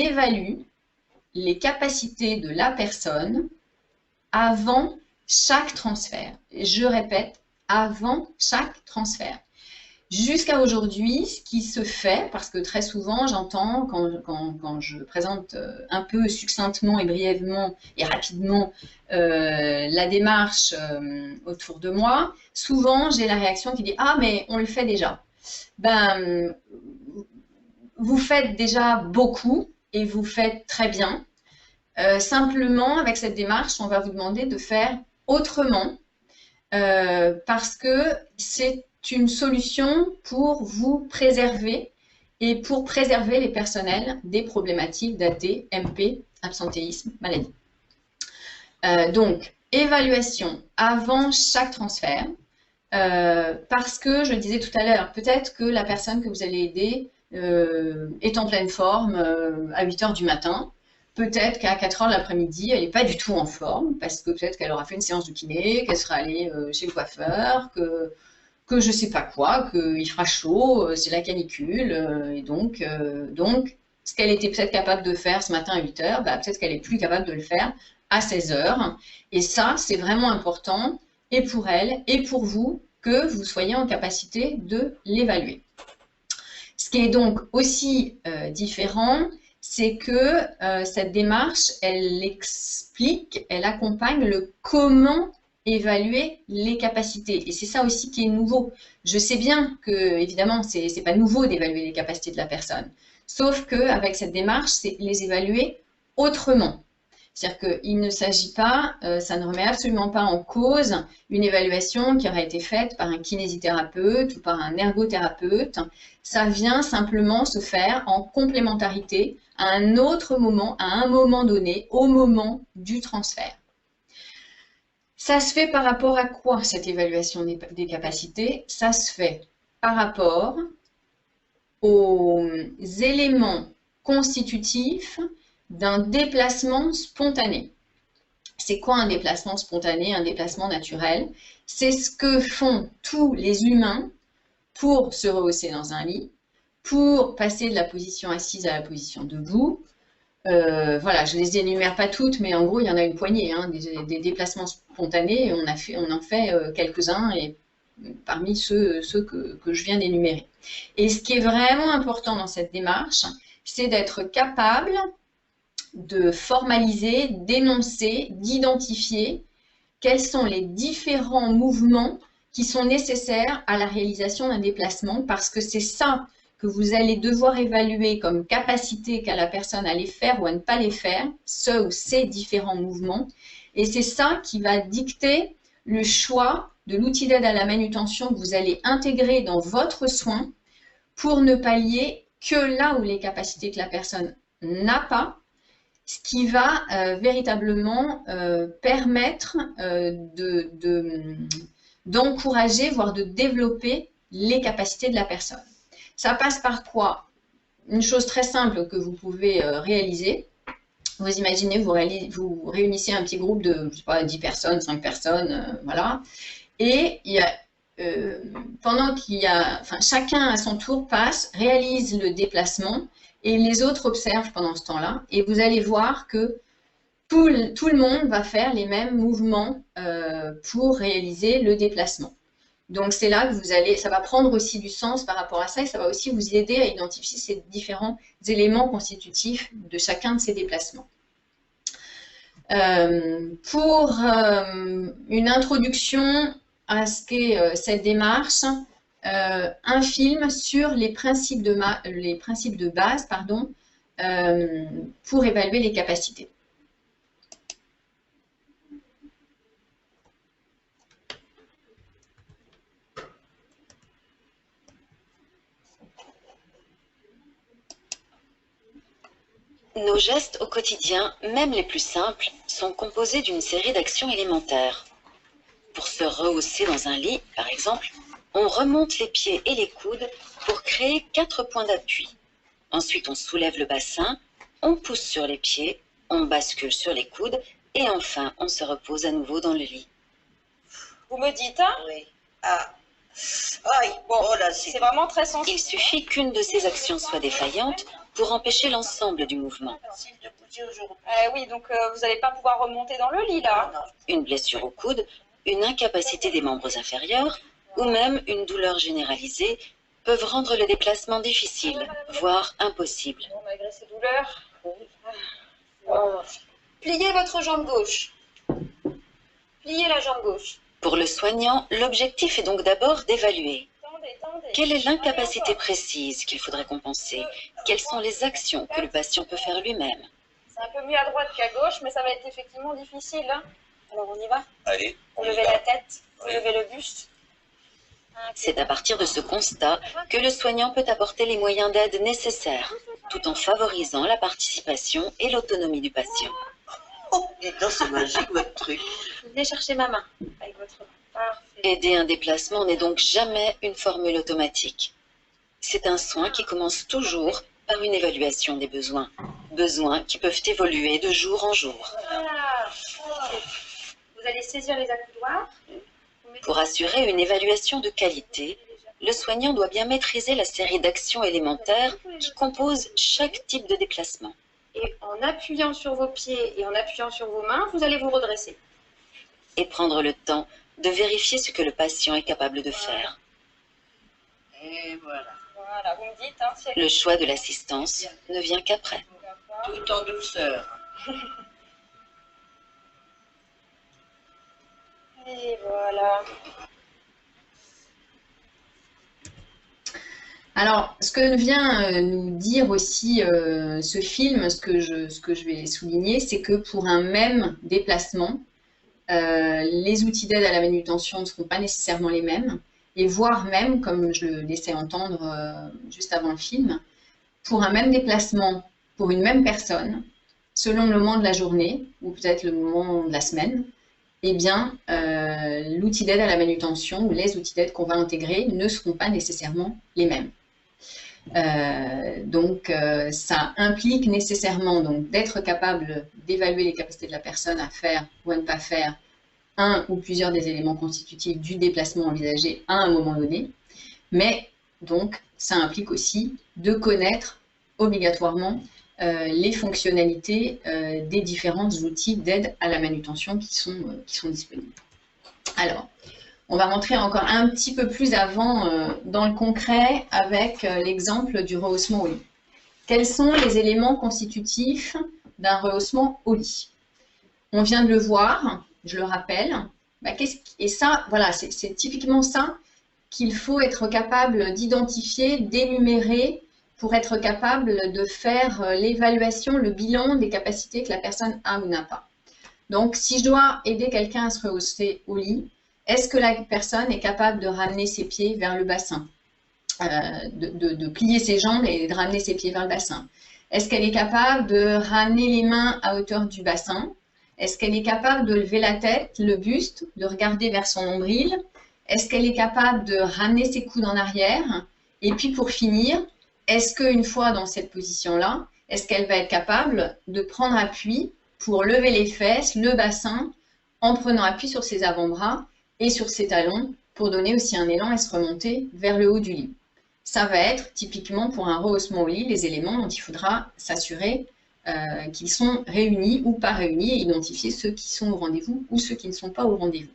évalue les capacités de la personne avant chaque transfert. Je répète, avant chaque transfert. Jusqu'à aujourd'hui, ce qui se fait, parce que très souvent j'entends quand je présente un peu succinctement et brièvement et rapidement la démarche autour de moi, souvent j'ai la réaction qui dit « Ah mais on le fait déjà ». Ben, vous faites déjà beaucoup et vous faites très bien. Simplement, avec cette démarche, on va vous demander de faire autrement parce que c'est une solution pour vous préserver et pour préserver les personnels des problématiques d'AT, MP, absentéisme, maladie. Donc, évaluation avant chaque transfert parce que, je le disais tout à l'heure, peut-être que la personne que vous allez aider est en pleine forme à 8 h du matin. Peut-être qu'à 4 h de l'après-midi, elle n'est pas du tout en forme, parce que peut-être qu'elle aura fait une séance de kiné, qu'elle sera allée chez le coiffeur, que je ne sais pas quoi, qu'il fera chaud, c'est la canicule, et donc ce qu'elle était peut-être capable de faire ce matin à 8 h, bah, peut-être qu'elle est plus capable de le faire à 16 h. Et ça, c'est vraiment important, et pour elle, et pour vous, que vous soyez en capacité de l'évaluer. Ce qui est donc aussi différent, c'est que cette démarche, elle explique, elle accompagne le comment évaluer les capacités. Et c'est ça aussi qui est nouveau. Je sais bien que, évidemment, ce n'est pas nouveau d'évaluer les capacités de la personne. Sauf qu'avec cette démarche, c'est les évaluer autrement. C'est-à-dire qu'il ne s'agit pas, ça ne remet absolument pas en cause une évaluation qui aurait été faite par un kinésithérapeute ou par un ergothérapeute. Ça vient simplement se faire en complémentarité à un autre moment, à un moment donné, au moment du transfert. Ça se fait par rapport à quoi cette évaluation des capacités? Ça se fait par rapport aux éléments constitutifs d'un déplacement spontané. C'est quoi un déplacement spontané, un déplacement naturel? C'est ce que font tous les humains pour se rehausser dans un lit, pour passer de la position assise à la position debout. Voilà, je ne les énumère pas toutes, mais en gros, il y en a une poignée, hein, des déplacements spontanés, on en fait quelques-uns, et parmi ceux que je viens d'énumérer. Et ce qui est vraiment important dans cette démarche, c'est d'être capable de formaliser, d'énoncer, d'identifier quels sont les différents mouvements qui sont nécessaires à la réalisation d'un déplacement, parce que c'est ça que vous allez devoir évaluer comme capacité qu'a la personne à les faire ou à ne pas les faire, ce ou ces différents mouvements, et c'est ça qui va dicter le choix de l'outil d'aide à la manutention que vous allez intégrer dans votre soin pour ne pallier que là où les capacités que la personne n'a pas, ce qui va véritablement permettre d'encourager, voire de développer les capacités de la personne. Ça passe par quoi? Une chose très simple que vous pouvez réaliser. Vous imaginez, vous réunissez un petit groupe de, je sais pas, 10 personnes, 5 personnes, voilà. Et il y a, pendant qu'il y a, enfin, chacun à son tour passe, réalise le déplacement, et les autres observent pendant ce temps-là, et vous allez voir que tout le monde va faire les mêmes mouvements pour réaliser le déplacement. Donc c'est là que vous allez, ça va prendre aussi du sens par rapport à ça, et ça va aussi vous aider à identifier ces différents éléments constitutifs de chacun de ces déplacements. Pour une introduction à ce qu'est cette démarche, un film sur les principes de base, pardon, pour évaluer les capacités. Nos gestes au quotidien, même les plus simples, sont composés d'une série d'actions élémentaires. Pour se rehausser dans un lit, par exemple, on remonte les pieds et les coudes pour créer 4 points d'appui. Ensuite, on soulève le bassin, on pousse sur les pieds, on bascule sur les coudes et enfin, on se repose à nouveau dans le lit. Vous me dites, hein? Oui. Ah. Aïe, bon, oh là, c'est vraiment très sensible. Il suffit qu'une de ces actions soit défaillante pour empêcher l'ensemble du mouvement. Oui, donc vous n'allez pas pouvoir remonter dans le lit, là. Une blessure au coude, une incapacité des membres inférieurs ou même une douleur généralisée peuvent rendre le déplacement difficile, voire impossible. Bon, malgré ces douleurs... Pliez votre jambe gauche. Pliez la jambe gauche. Pour le soignant, l'objectif est donc d'abord d'évaluer. Tendez. Quelle est l'incapacité précise qu'il faudrait compenser? Quelles sont les actions que le patient peut faire lui-même? C'est un peu mieux à droite qu'à gauche, mais ça va être effectivement difficile. Hein. Alors on y va. Allez, Vous levez la tête, vous levez le buste. C'est à partir de ce constat que le soignant peut apporter les moyens d'aide nécessaires, tout en favorisant la participation et l'autonomie du patient. Oh, dis donc, c'est magique votre truc. Venez chercher ma main avec votre main. Parfait. Aider un déplacement n'est donc jamais une formule automatique. C'est un soin qui commence toujours par une évaluation des besoins. Besoins qui peuvent évoluer de jour en jour. Voilà. Vous allez saisir les accoudoirs. Pour assurer une évaluation de qualité, le soignant doit bien maîtriser la série d'actions élémentaires qui composent chaque type de déplacement. Et en appuyant sur vos pieds et en appuyant sur vos mains, vous allez vous redresser. Et prendre le temps de vérifier ce que le patient est capable de faire. Et voilà. Voilà, vous me dites, hein, si elle... Le choix de l'assistance ne vient qu'après. Tout en douceur. Et voilà. Alors, ce que vient nous dire aussi ce film, ce que je vais souligner, c'est que pour un même déplacement, les outils d'aide à la manutention ne seront pas nécessairement les mêmes, et voire même, comme je le laissais entendre juste avant le film, pour un même déplacement, pour une même personne, selon le moment de la journée, ou peut-être le moment de la semaine, eh bien, l'outil d'aide à la manutention ou les outils d'aide qu'on va intégrer ne seront pas nécessairement les mêmes. Donc, ça implique nécessairement d'être capable d'évaluer les capacités de la personne à faire ou à ne pas faire un ou plusieurs des éléments constitutifs du déplacement envisagé à un moment donné. Mais donc, ça implique aussi de connaître obligatoirement les fonctionnalités des différents outils d'aide à la manutention qui sont disponibles. Alors, on va rentrer encore un petit peu plus avant dans le concret avec l'exemple du rehaussement au lit. Quels sont les éléments constitutifs d'un rehaussement au lit? On vient de le voir, je le rappelle. Et ça, voilà, c'est typiquement ça qu'il faut être capable d'identifier, d'énumérer pour être capable de faire l'évaluation, le bilan des capacités que la personne a ou n'a pas. Donc, si je dois aider quelqu'un à se rehausser au lit, est-ce que la personne est capable de ramener ses pieds vers le bassin, de plier ses jambes et de ramener ses pieds vers le bassin? Est-ce qu'elle est capable de ramener les mains à hauteur du bassin? Est-ce qu'elle est capable de lever la tête, le buste, de regarder vers son nombril? Est-ce qu'elle est capable de ramener ses coudes en arrière? Et puis pour finir, est-ce qu'une fois dans cette position-là, est-ce qu'elle va être capable de prendre appui pour lever les fesses, le bassin, en prenant appui sur ses avant-bras et sur ses talons pour donner aussi un élan et se remonter vers le haut du lit? Ça va être typiquement pour un rehaussement au lit les éléments dont il faudra s'assurer qu'ils sont réunis ou pas réunis et identifier ceux qui sont au rendez-vous ou ceux qui ne sont pas au rendez-vous.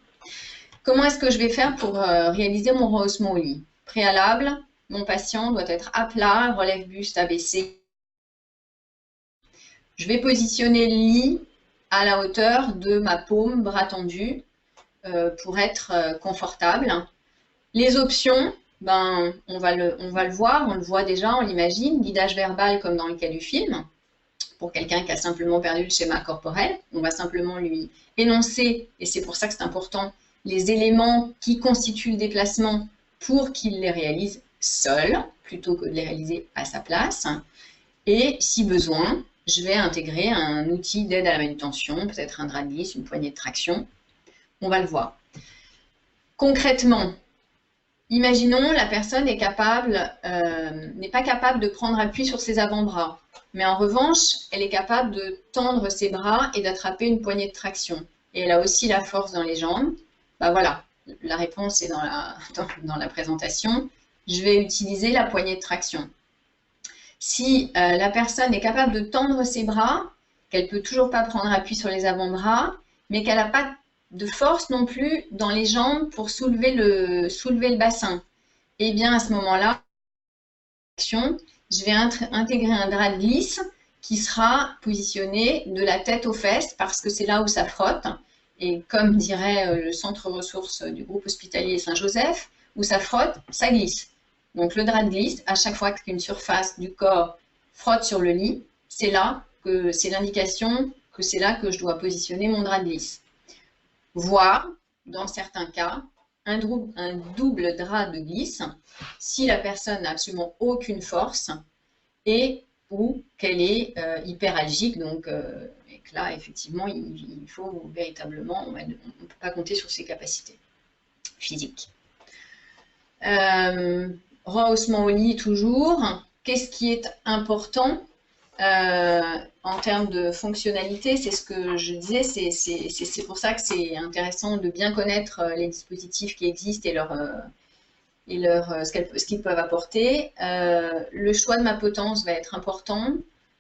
Comment est-ce que je vais faire pour réaliser mon rehaussement au lit? Préalable, mon patient doit être à plat, relève buste abaissé. Je vais positionner le lit à la hauteur de ma paume, bras tendu, pour être confortable. Les options, on va le voir, on le voit déjà, on l'imagine, guidage verbal comme dans le cas du film. Pour quelqu'un qui a simplement perdu le schéma corporel, on va simplement lui énoncer, et c'est pour ça que c'est important, les éléments qui constituent le déplacement pour qu'il les réalise seul, plutôt que de les réaliser à sa place. Et si besoin, je vais intégrer un outil d'aide à la manutention, peut-être un drap de glisse, une poignée de traction. On va le voir. Concrètement, imaginons la personne n'est pas capable de prendre appui sur ses avant-bras, mais en revanche, elle est capable de tendre ses bras et d'attraper une poignée de traction. Et elle a aussi la force dans les jambes. Voilà, la réponse est dans la présentation. Je vais utiliser la poignée de traction. Si la personne est capable de tendre ses bras, qu'elle peut toujours pas prendre appui sur les avant-bras, mais qu'elle n'a pas de force non plus dans les jambes pour soulever le bassin, et bien à ce moment-là, je vais intégrer un drap de glisse qui sera positionné de la tête aux fesses parce que c'est là où ça frotte. Et comme dirait le centre ressources du groupe hospitalier Saint-Joseph, où ça frotte, ça glisse. Donc le drap de glisse, à chaque fois qu'une surface du corps frotte sur le lit, c'est là que c'est l'indication que c'est là que je dois positionner mon drap de glisse. Voire, dans certains cas, un double drap de glisse si la personne n'a absolument aucune force et ou qu'elle est hyperalgique, donc et que là, effectivement, il faut véritablement, on ne peut pas compter sur ses capacités physiques. Rehaussement au lit, toujours. Qu'est-ce qui est important en termes de fonctionnalité? C'est ce que je disais, c'est pour ça que c'est intéressant de bien connaître les dispositifs qui existent et ce qu'ils peuvent apporter. Le choix de ma potence va être important.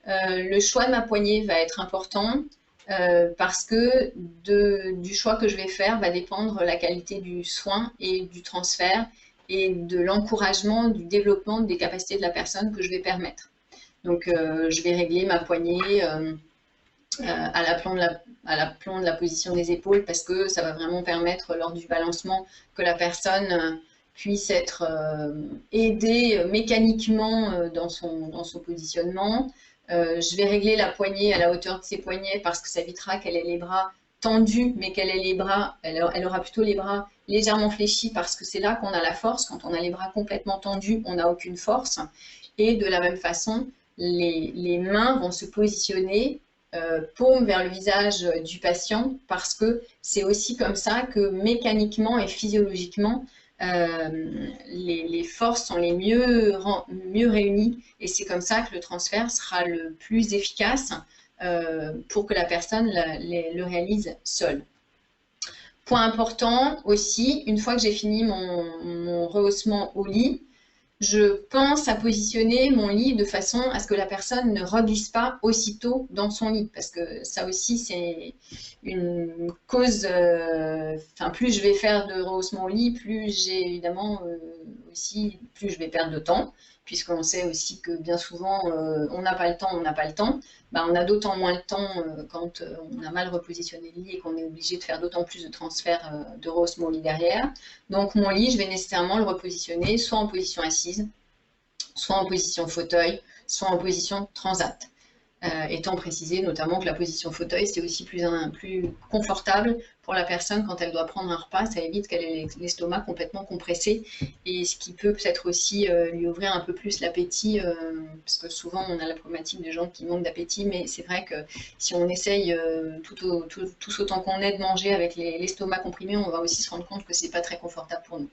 Le choix de ma poignée va être important parce que du choix que je vais faire va dépendre la qualité du soin et du transfert et de l'encouragement, du développement des capacités de la personne que je vais permettre. Donc, je vais régler ma poignée à l'aplomb de la position des épaules parce que ça va vraiment permettre, lors du balancement, que la personne puisse être aidée mécaniquement dans son positionnement. Je vais régler la poignée à la hauteur de ses poignets parce que ça évitera qu'elle ait les bras tendus, mais qu'elle ait les bras, elle aura plutôt les bras légèrement fléchis parce que c'est là qu'on a la force. Quand on a les bras complètement tendus, on n'a aucune force. Et de la même façon, les mains vont se positionner paume vers le visage du patient parce que c'est aussi comme ça que mécaniquement et physiologiquement, les forces sont les mieux réunies et c'est comme ça que le transfert sera le plus efficace pour que la personne le réalise seule. Point important aussi, une fois que j'ai fini mon rehaussement au lit, je pense à positionner mon lit de façon à ce que la personne ne reglisse pas aussitôt dans son lit, parce que ça aussi c'est une cause, plus je vais faire de rehaussement au lit, plus j'ai évidemment plus je vais perdre de temps, puisqu'on sait aussi que bien souvent on n'a pas le temps, on a d'autant moins le temps quand on a mal repositionné le lit et qu'on est obligé de faire d'autant plus de transferts de rehaussement au lit derrière. Donc mon lit, je vais nécessairement le repositionner soit en position assise, soit en position fauteuil, soit en position transat. Étant précisé notamment que la position fauteuil, c'est aussi plus confortable pour la personne quand elle doit prendre un repas. Ça évite qu'elle ait l'estomac complètement compressé et ce qui peut peut-être aussi lui ouvrir un peu plus l'appétit parce que souvent on a la problématique des gens qui manquent d'appétit, mais c'est vrai que si on essaye tous autant qu'on est de manger avec l'estomac comprimé, on va aussi se rendre compte que c'est pas très confortable pour nous.